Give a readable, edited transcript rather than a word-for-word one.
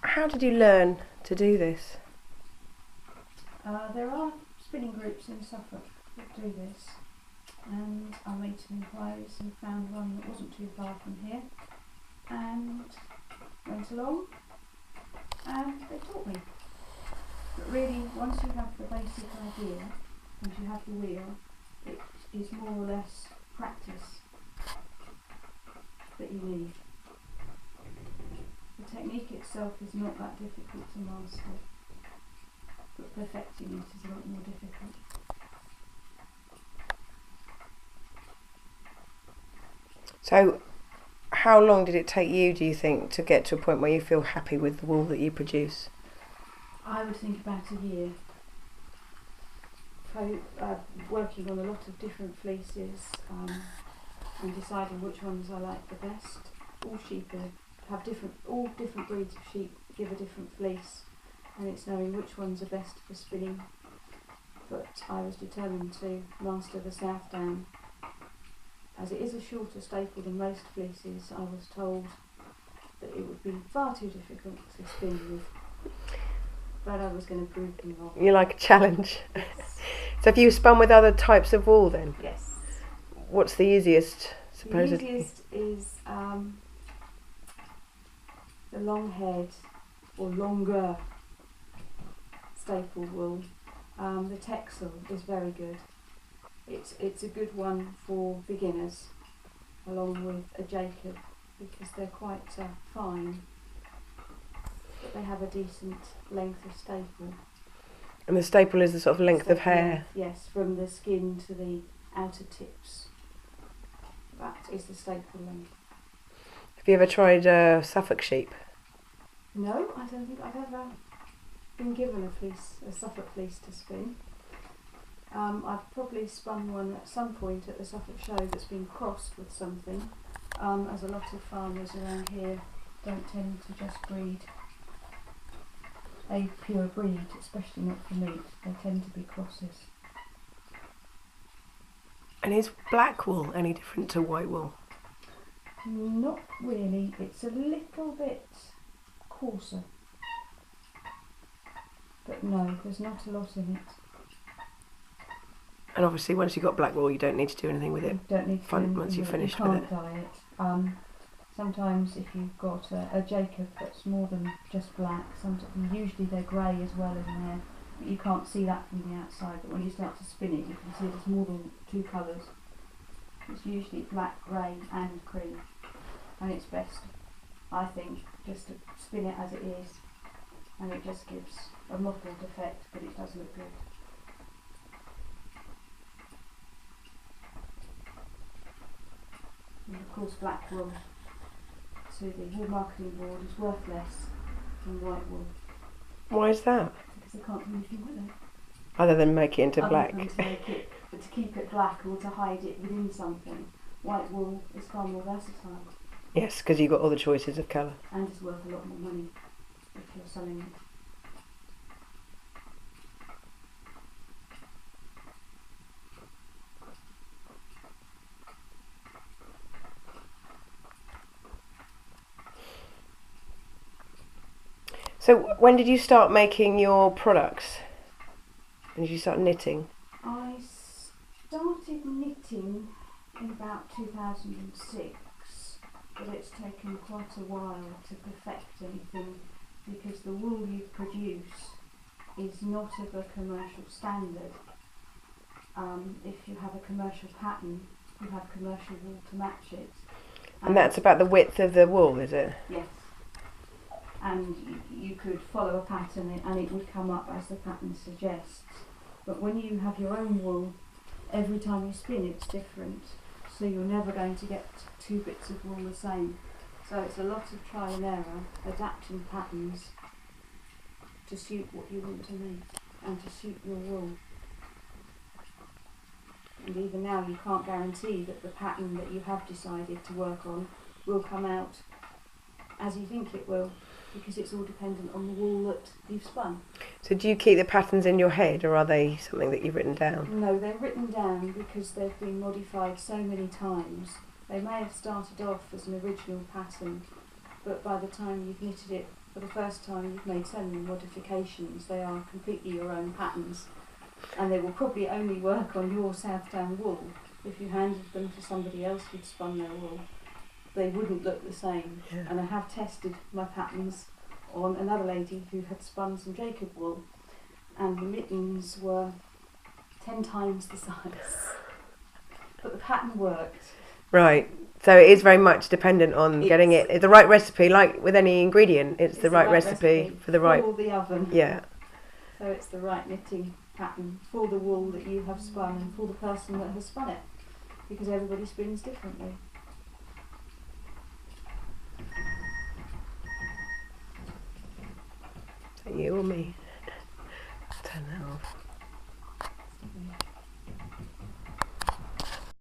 how did you learn to do this? There are spinning groups in Suffolk that do this, and I made some inquiries and found one that wasn't too far from here, and went along, and they taught me. But really, once you have the basic idea, once you have the wheel, it is more or less practice that you need. The technique itself is not that difficult to master, but perfecting it is a lot more difficult. So how long did it take you, do you think, to get to a point where you feel happy with the wool that you produce? I would think about a year. Working on a lot of different fleeces and deciding which ones I like the best. All sheep all different breeds of sheep give a different fleece, and it's knowing which ones are best for spinning. But I was determined to master the South Down. As it is a shorter staple than most fleeces, I was told that it would be far too difficult to spin with. But I was going to prove them wrong. You like a challenge? Yes. So have you spun with other types of wool then? Yes. What's the easiest, supposedly? The easiest is the long-haired or longer staple wool. The Texel is very good. It's a good one for beginners, along with a Jacob, because they're quite fine, but they have a decent length of staple. And the staple is the sort of length of hair? Yes, from the skin to the outer tips. That is the staple length. Have you ever tried Suffolk sheep? No, I don't think I've ever been given a Suffolk fleece to spin. I've probably spun one at some point at the Suffolk show that's been crossed with something, as a lot of farmers around here don't tend to just breed a pure breed, especially not for meat. They tend to be crosses. And is black wool any different to white wool? Not really. It's a little bit coarser, but no, there's not a lot in it. And obviously once you've got black wool you don't need to do anything with it. You don't need to do anything once you've with it. finished You with can't it. dye it. Sometimes if you've got a Jacob that's more than just black, usually they're grey as well in there, but you can't see that from the outside, but when you start to spin it you can see there's more than two colours. It's usually black, grey and cream, and it's best, I think, just to spin it as it is, and it just gives a mottled effect, but it does look good. And of course black wool to the wool marketing board is worth less than white wool. Why is that? Because they can't do anything with it. Other than make it into black? Other than to make it, but to keep it black or to hide it within something. White wool is far more versatile. Yes, because you've got all the choices of colour. And it's worth a lot more money if you're selling it. So when did you start making your products? When did you start knitting? I started knitting in about 2006, but it's taken quite a while to perfect anything because the wool you produce is not of a commercial standard. If you have a commercial pattern, you have commercial wool to match it. And that's about the width of the wool, is it? Yes. And you could follow a pattern and it would come up as the pattern suggests. But when you have your own wool, every time you spin it's different. So you're never going to get two bits of wool the same. So it's a lot of trial and error, adapting patterns to suit what you want to make and to suit your wool. And even now you can't guarantee that the pattern that you have decided to work on will come out as you think it will, because it's all dependent on the wool that you've spun. So do you keep the patterns in your head, or are they something that you've written down? No, they're written down because they've been modified so many times. They may have started off as an original pattern but by the time you've knitted it for the first time, you've made so many modifications. They are completely your own patterns, and they will probably only work on your Southdown wool. If you handed them to somebody else who'd spun their wool, they wouldn't look the same. Yeah. And I have tested my patterns on another lady who had spun some Jacob wool, and the mittens were 10 times the size. But the pattern worked. Right. So it is very much dependent on getting it the right recipe, like with any ingredient. It's the right recipe for the right. For the oven. Yeah. So it's the right knitting pattern for the wool that you have spun and for the person that has spun it, because everybody spins differently. You or me?